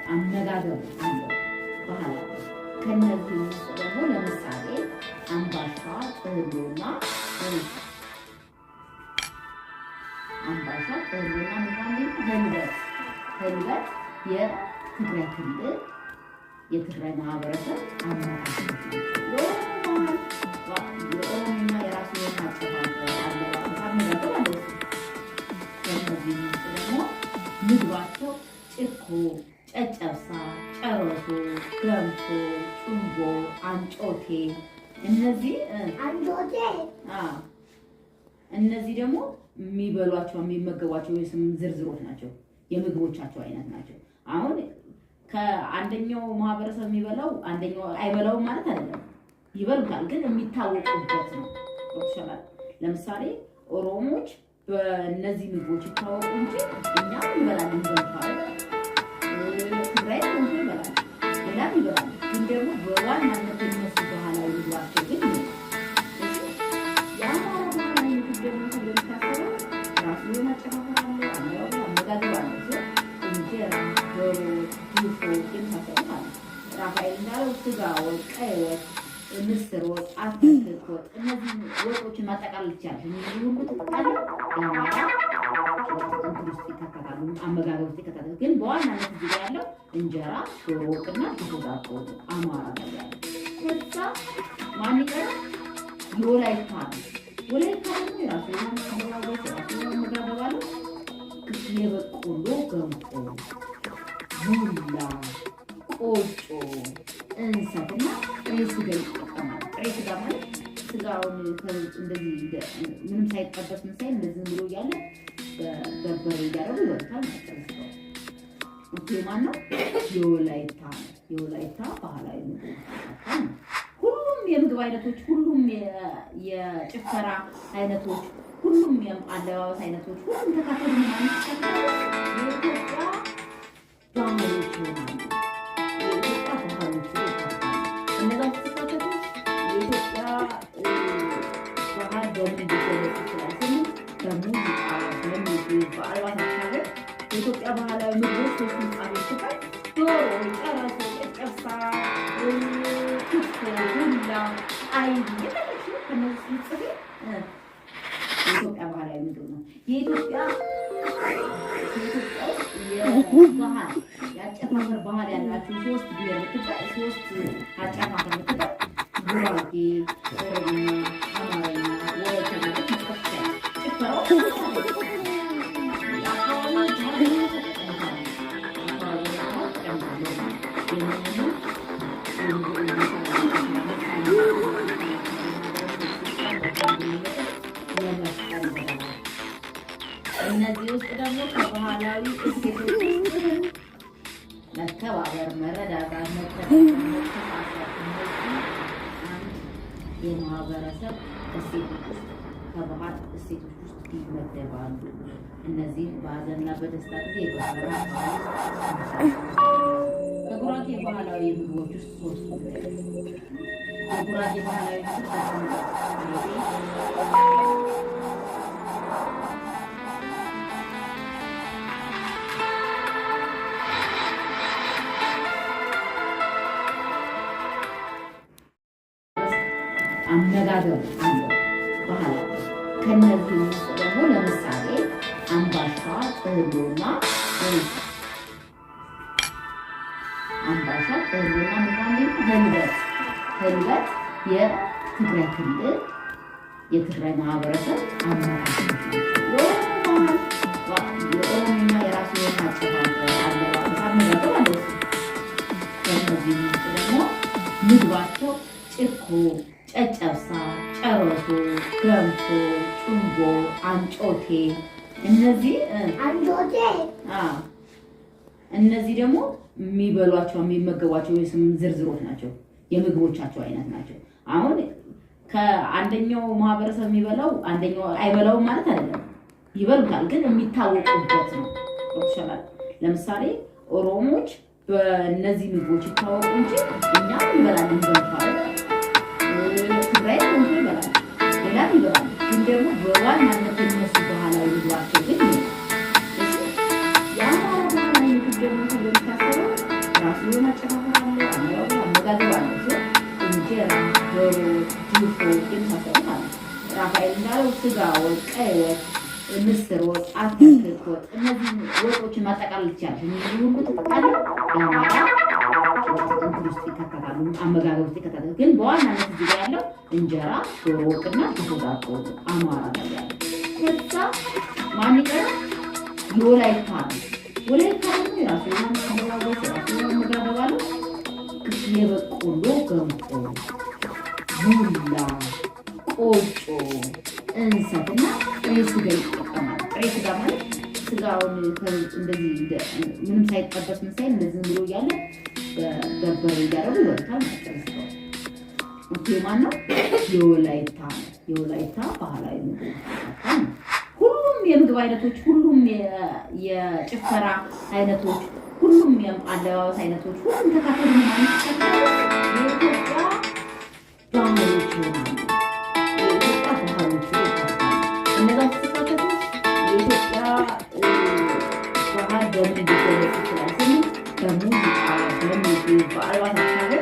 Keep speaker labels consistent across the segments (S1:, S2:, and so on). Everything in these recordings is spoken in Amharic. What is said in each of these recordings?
S1: አመጋገብ አለ ባህል ከነዚህ ውስጥ ደግሞ ለምሳሌ አምባሻ ጥህሎና አምባሻ ጥህሎና ህልበት የትግራይ ክልል የትግራይ ማህበረሰብ አመጋገብ የኦሮምኛ የራሱ የሆነ አጨፋፈር አመጋገብ አለ። ከነዚህ ውስጥ ደግሞ ምግባቸው ጭኮ፣ ጨጨብሳ፣ ጨረሶ፣ ገንፎ፣ ጩምቦ፣ አንጮቴ እነዚህ ደግሞ የሚበሏቸው የሚመገቧቸው የስም ዝርዝሮች ናቸው። የምግቦቻቸው አይነት ናቸው። አሁን ከአንደኛው ማህበረሰብ የሚበላው አንደኛው አይበላውም ማለት አይደለም። ይበሉታል፣ ግን የሚታወቁበት ነው። ይችላል። ለምሳሌ ኦሮሞዎች በእነዚህ ምግቦች ይታወቁ እንጂ እኛ እንበላለን። ትግራይ ገንፎ ይበላል፣ ሌላም ይበላል። ግን ደግሞ በዋናነት የሚነሱ ባህላዊ ምግባቸው ግን የአማራ ባህላዊ ምግብ ደግሞ ስለሚታሰበው ራሱ የሆነ አጨፋፈር አለ፣ አመጋገብ አለ። እንጀራ፣ ዶሮ፣ ድፎ የመሳሰሉት አለ። ራፋኤል እንዳለው ስጋ ወጥ፣ ቀይ ወጥ፣ ምስር ወጥ፣ አትክልት ወጥ፣ እነዚህ ወጦችን ማጠቃለል ይቻላል። እነዚህ ሁሉ ተጠቃለ የአማራ ውስጥ ይካተታሉ፣ አመጋገብ ውስጥ ይካተታሉ። ግን በዋናነት እዚህ ጋር ያለው እንጀራ፣ ዶሮ ወጥና ድፎ ዳቦ አማራ ላይ ያለው። ከዛ ማን ይቀራል? የወላይታ ነው። ወላይታ ደግሞ የራሱ የሆነ አመጋገብ የራሱ የሆነ አመጋገብ አለው። የበቆሎ ገንፎ፣ ቡላ፣ ቆጮ፣ እንሰትና ጥሬ ስጋ ይጠቀማል። ጥሬ ስጋ ማለት ስጋውን እንደዚህ ምንም ሳይጠበስ ምን ሳይል እንደዚህ ብሎ እያለ በበርበሬ እያደረጉ ይወጣል ማለት ነው። ኦኬ፣ ማነው? የወላይታ ነው። የወላይታ ባህላዊ ምግብ ነው። ሁሉም የምግብ አይነቶች፣ ሁሉም የጭፈራ አይነቶች፣ ሁሉም የአለባበስ አይነቶች ሁሉም ተካተሉ ማለት የኢትዮጵያ ባህሎች ይሆናሉ። የኢትዮጵያ ባህሎች እነዛ ተካተሉ። የኢትዮጵያ ባህል በምን ሊገለጽ ይችላል? በሙዚቃ፣ በምግብ፣ በአልባሳት ሀገር የኢትዮጵያ ባህላዊ ምግቦች ሶስት ምጣዶች ይባል ዶሮ፣ ጨረሶ፣ ጨጨብሳ፣ ክትፎ፣ ቡላ፣ አይብ የተለያዩ ከነዚህ ጽፌ የኢትዮጵያ ባህላዊ ምግብ ነው። የኢትዮጵያ የባህል የአጨፋፈር ባህል ያላቸው ሶስት ብሔር ብትባል ሶስት አጨፋፈር ብትባል ጉራጌ፣ ኦሮሞ፣ አማርኛ፣ ወላይታ ጭፈራው እነዚህ ውስጥ ደግሞ ከባህላዊ እሴቶች መተባበር፣ መረዳዳት፣ መተሳሰብ የማህበረሰብ እሴቶች ውስጥ ከባህል እሴቶች ውስጥ ይመደባሉ። እነዚህ በሀዘንና በደስታ ጊዜ ከጉራጌ ባህላዊ ምግቦች ውስጥ ሶስቱ የጉራጌ ባህላዊ አመጋገብ አለ ባህል ከነዚህ ውስጥ ደግሞ ለምሳሌ አምባሻ ጥህሎና ህልበት የትግራይ ክልል የትግራይ ማህበረሰብ አመጋገብ የኦሮምኛ የራሱ የሆነ አጨፋፈር አመጋገብ አለ። ከነዚህ ውስጥ ደግሞ ምግባቸው ጭኮ፣ ጨጨብሳ፣ ጨረሶ፣ ገንፎ፣ ጩምቦ፣ አንጮቴ እነዚህ ደግሞ የሚበሏቸው የሚመገቧቸው የስም ዝርዝሮች ናቸው። የምግቦቻቸው አይነት ናቸው። አሁን ከአንደኛው ማህበረሰብ የሚበላው አንደኛው አይበላውም ማለት አይደለም። ይበሉታል፣ ግን የሚታወቁበት ነው። ይችላል። ለምሳሌ ኦሮሞዎች በእነዚህ ምግቦች ይታወቁ እንጂ እኛ እንበላለን። ትግራይ ገንፎ ይበላል፣ ሌላም ይበላል። ግን ደግሞ በዋናነት የሚነሱ ባህላዊ ምግባቸው ግን የአማራ ባህላዊ ምግብ ደግሞ ስለሚታሰበው ራሱን አጨፋፈር አለው፣ አመጋገብ አለው። እንጀራ፣ ዶሮ፣ ድፎ የመሳሰሉት አሉ። ራፋኤል እንዳለው ስጋ ወጥ፣ ቀይ ወጥ፣ ምስር ወጥ፣ አትክልት ወጥ እነዚህ ወጦችን ማጠቃለል ይቻላል። እነዚህ ሁሉ ተጠቃለ የአማራ እንትን ውስጥ ይከተታሉ፣ አመጋገብ ውስጥ ይከተታሉ። ግን በዋናነት እዚህ ጋር ያለው እንጀራ፣ ዶሮ ወጥና ድፎ ዳቦ አማራ ነው ያለው። ከዛ ማን ይቀራል? የወላይታ ነው። ወላይታ ደግሞ የራሱ አመጋገብ አመጋገብ አለው። የበቆሎ ገንፎ፣ ቡላ፣ ቆጮ፣ እንሰትና ጥሬ ስጋ ይጠቀማል። ጥሬ ስጋ ማለት ስጋውን እንደዚህ ምንም ሳይጠበስ ምን ሳይል እንደዚህ ብሎ እያለ በበርበሬ እያደረጉ ይወጣል ማለት ነው። ኦኬ ማነው? የወላይታ ነው። የወላይታ ባህላዊ ምግብ ነው። ሁሉም የምግብ አይነቶች፣ ሁሉም የጭፈራ አይነቶች፣ ሁሉም የአለባበስ አይነቶች ሁሉም ተካተሉ ማለት የኢትዮጵያ ባህሎች ይሆናሉ። የኢትዮጵያ ባህሎች ይሆናሉ። እነዛ ተካተሉ የኢትዮጵያ ባህል በምን ሊገለጽ ይችላል ስንል በሙዚቃ፣ በምግብ፣ በአልባሳት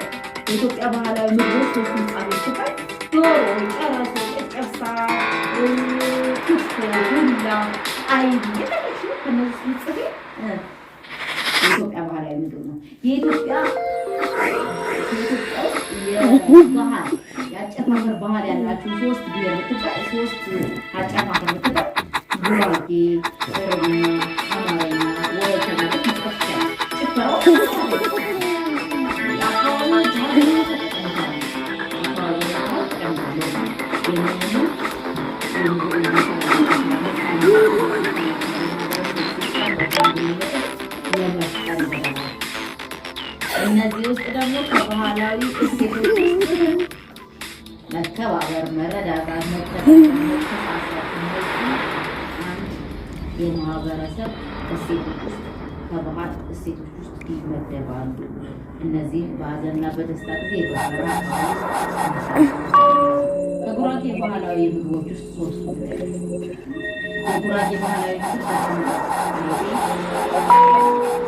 S1: የኢትዮጵያ ባህላዊ ምግቦች ሶስት ምሳሌዎች ሲባል ዶሮ፣ ጨረሶ፣ ጨጨብሳ፣ ክትፎ፣ ቡላ፣ አይብ የተለሹ ከነዚህ ምጽፌ የኢትዮጵያ ባህላዊ ምግብ ነው። የኢትዮጵያ የባህል የአጨፋፈር ባህል ያላቸው ሶስት ብሔር ብትባል ሶስት አጨፋፈር ብትባል ጉራጌ፣ ኦሮምኛ፣ አማርኛ፣ ወላይተኛ ይጠቅሳል። ጭፈራው እነዚህ ውስጥ ደግሞ ከባህላዊ እሴቶች መተባበር፣ መረዳዳት፣ መተሳሰብ አንድ የማህበረሰብ እሴቶች ውስጥ ከባህል እሴቶች ውስጥ ይመደባሉ። እነዚህም በሀዘንና በደስታ ጊዜ የበሰራ ከጉራጌ ባህላዊ ምግቦች ውስጥ ሶስቱ የጉራጌ ባህላዊ ምግብ